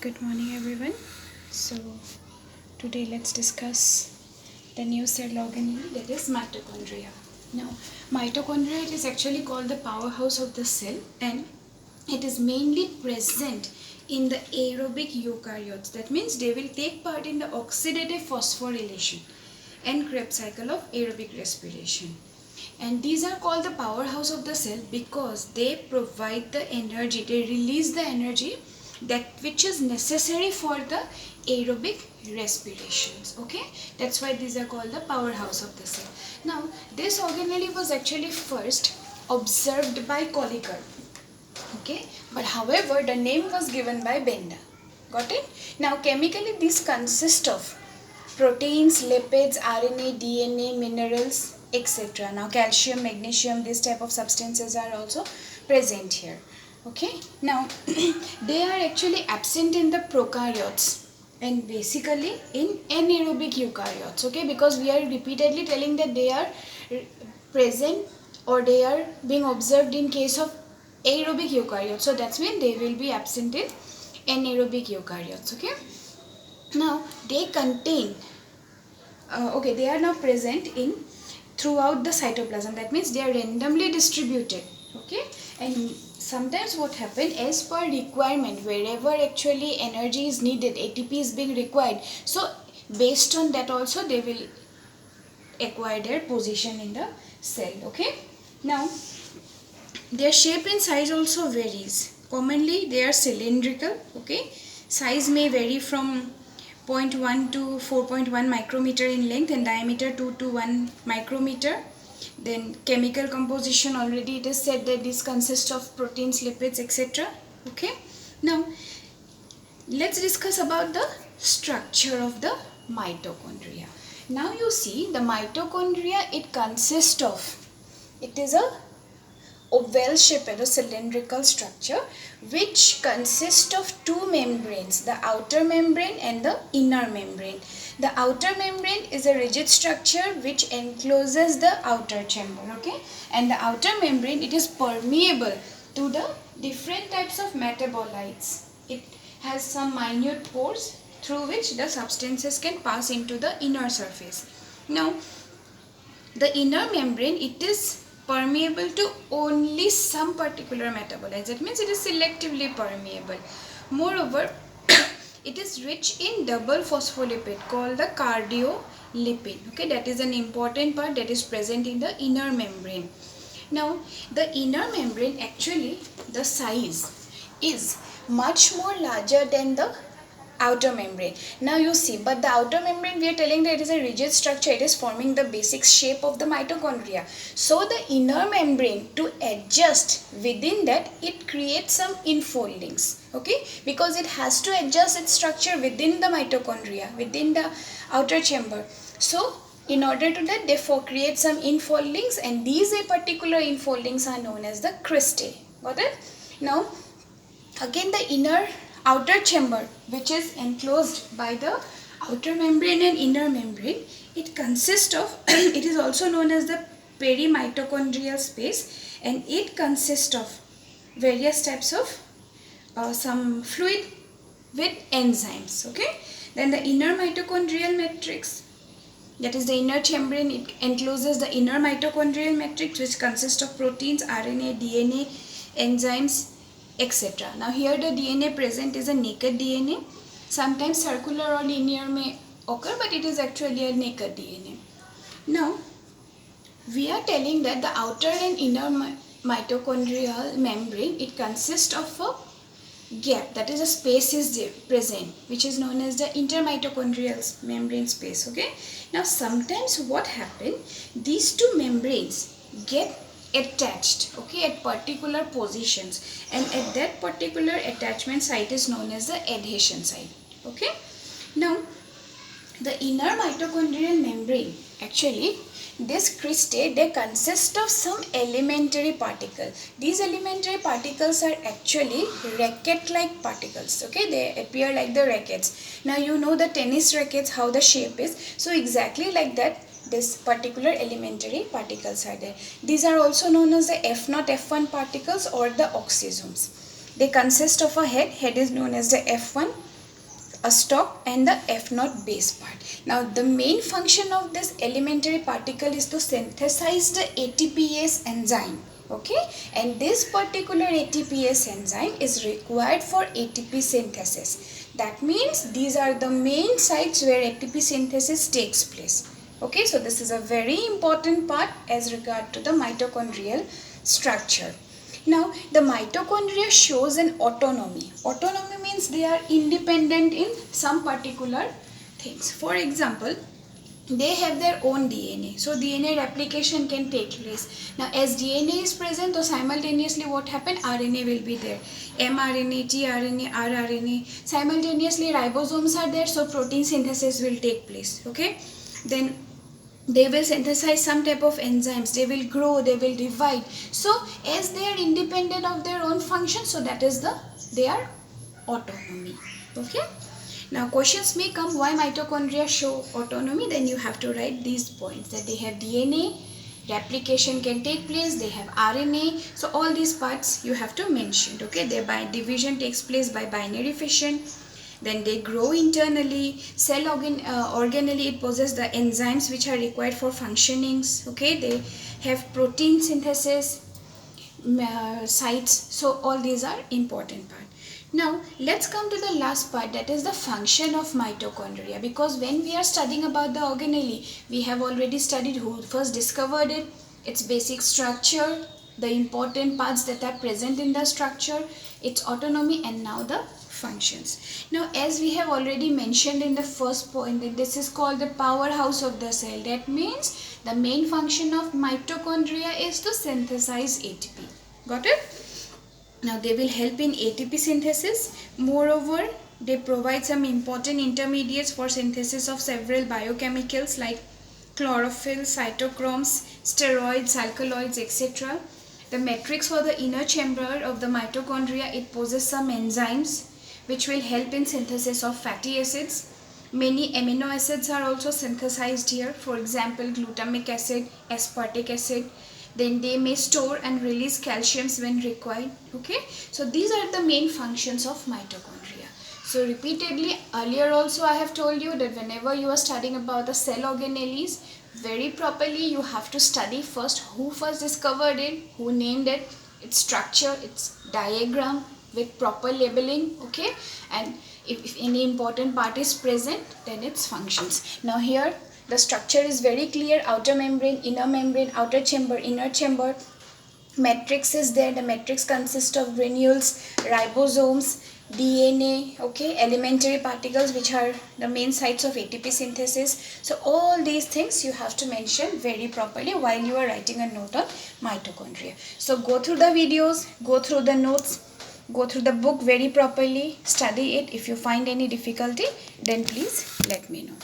Good morning, everyone. So, today let's discuss the new cell organelle, that is mitochondria. Now, mitochondria, it is actually called the powerhouse of the cell, and it is mainly present in the aerobic eukaryotes. That means they will take part in the oxidative phosphorylation and Krebs cycle of aerobic respiration. And these are called the powerhouse of the cell because they provide the energy, they release the energy that which is necessary for the aerobic respirations. Okay, that's why these are called the powerhouse of the cell. Now, this organelle was actually first observed by Kolliker. Okay, but however, the name was given by Benda. Got it? Now, chemically, these consist of proteins, lipids, RNA, DNA, minerals, etc. Now, calcium, magnesium, this type of substances are also present here. Okay, now they are actually absent in the prokaryotes and basically in anaerobic eukaryotes. Okay, because we are repeatedly telling that they are present or they are being observed in case of aerobic eukaryotes. So that's mean they will be absent in anaerobic eukaryotes. Okay, now they contain they are now present in throughout the cytoplasm. That means they are randomly distributed. Okay, and sometimes what happen, as per requirement, wherever actually energy is needed, ATP is being required, so based on that also they will acquire their position in the cell. Okay, now their shape and size also varies. Commonly they are cylindrical. Okay, size may vary from 0.1 to 4.1 micrometer in length and diameter 2 to 1 micrometer. Then chemical composition, already it is said that this consists of proteins, lipids, etc. Okay, now let's discuss about the structure of the mitochondria. Now you see the mitochondria, it consists of, it is a oval shaped or cylindrical structure which consists of two membranes, the outer membrane and the inner membrane. The outer membrane is a rigid structure which encloses the outer chamber. Okay, and the outer membrane, it is permeable to the different types of metabolites. It has some minute pores through which the substances can pass into the inner surface. Now, the inner membrane, it is permeable to only some particular metabolites. That means it is selectively permeable. Moreover, it is rich in double phospholipid called the cardiolipid. Okay, that is an important part that is present in the inner membrane. Now, the inner membrane, actually the size is much more larger than the outer membrane. Now you see, but the outer membrane, we are telling that it is a rigid structure, it is forming the basic shape of the mitochondria. So the inner membrane, to adjust within that, it creates some infoldings. Okay, because it has to adjust its structure within the mitochondria, within the outer chamber. So in order to that, they create some infoldings, and these particular infoldings are known as the cristae. Got it? Now again, the outer chamber, which is enclosed by the outer membrane and inner membrane, it consists of it is also known as the perimitochondrial space, and it consists of various types of some fluid with enzymes. Okay, then the inner mitochondrial matrix, that is the inner membrane, it encloses the inner mitochondrial matrix which consists of proteins, RNA, DNA, enzymes, etc. Now here the DNA present is a naked DNA. Sometimes circular or linear may occur, but it is actually a naked DNA. Now we are telling that the outer and inner mitochondrial membrane, it consists of a gap, that is a space is present, which is known as the intermitochondrial membrane space. Okay, now sometimes what happens, these two membranes get attached, okay, at particular positions, and at that particular attachment site is known as the adhesion site. Okay, now the inner mitochondrial membrane, actually this cristae, they consist of some elementary particles. These elementary particles are actually racket-like particles. Okay, they appear like the rackets. Now you know the tennis rackets, how the shape is. So exactly like that, this particular elementary particles are there. These are also known as the F0, F1 particles or the oxysomes. They consist of a head. Head is known as the F1. a stop and the F0 base part. Now the main function of this elementary particle is to synthesize the ATPase enzyme. Okay, and this particular ATPase enzyme is required for ATP synthesis. That means these are the main sites where ATP synthesis takes place. Okay, so this is a very important part as regard to the mitochondrial structure. Now the mitochondria shows an autonomy. Autonomy means they are independent in some particular things. For example, they have their own DNA. So DNA replication can take place. Now as DNA is present, so simultaneously what happen? RNA will be there. mRNA, tRNA, rRNA. Simultaneously ribosomes are there, so protein synthesis will take place. Okay. Then they will synthesize some type of enzymes, they will grow, they will divide. So as they are independent of their own function, so that is their autonomy. Okay. Now questions may come, why mitochondria show autonomy? Then you have to write these points, that they have DNA, replication can take place, they have RNA. So all these parts you have to mention. Okay. Their division takes place by binary fission. Then they grow internally. Cell organelle, it possesses the enzymes which are required for functionings. Okay, they have protein synthesis sites. So all these are important part. Now let's come to the last part, that is the function of mitochondria. Because when we are studying about the organelle, we have already studied who first discovered it, its basic structure, the important parts that are present in the structure, its autonomy, and now the functions. Now as we have already mentioned in the first point, that this is called the powerhouse of the cell. That means the main function of mitochondria is to synthesize ATP. Got it? Now they will help in ATP synthesis. Moreover, they provide some important intermediates for synthesis of several biochemicals like chlorophyll, cytochromes, steroids, alkaloids, etc. The matrix for the inner chamber of the mitochondria, it possesses some enzymes which will help in synthesis of fatty acids. Many amino acids are also synthesized here. For example, glutamic acid, aspartic acid. Then they may store and release calciums when required. Okay, so these are the main functions of mitochondria. So repeatedly, earlier also I have told you that whenever you are studying about the cell organelles, very properly you have to study first who first discovered it, who named it, its structure, its diagram with proper labeling. Okay, and if any important part is present, then its functions. Now here the structure is very clear: outer membrane, inner membrane, outer chamber, inner chamber. Matrix is there. The matrix consists of granules, ribosomes, DNA, okay, elementary particles which are the main sites of ATP synthesis. So all these things you have to mention very properly while you are writing a note on mitochondria. So go through the videos, go through the notes, go through the book very properly, study it. If you find any difficulty, then please let me know.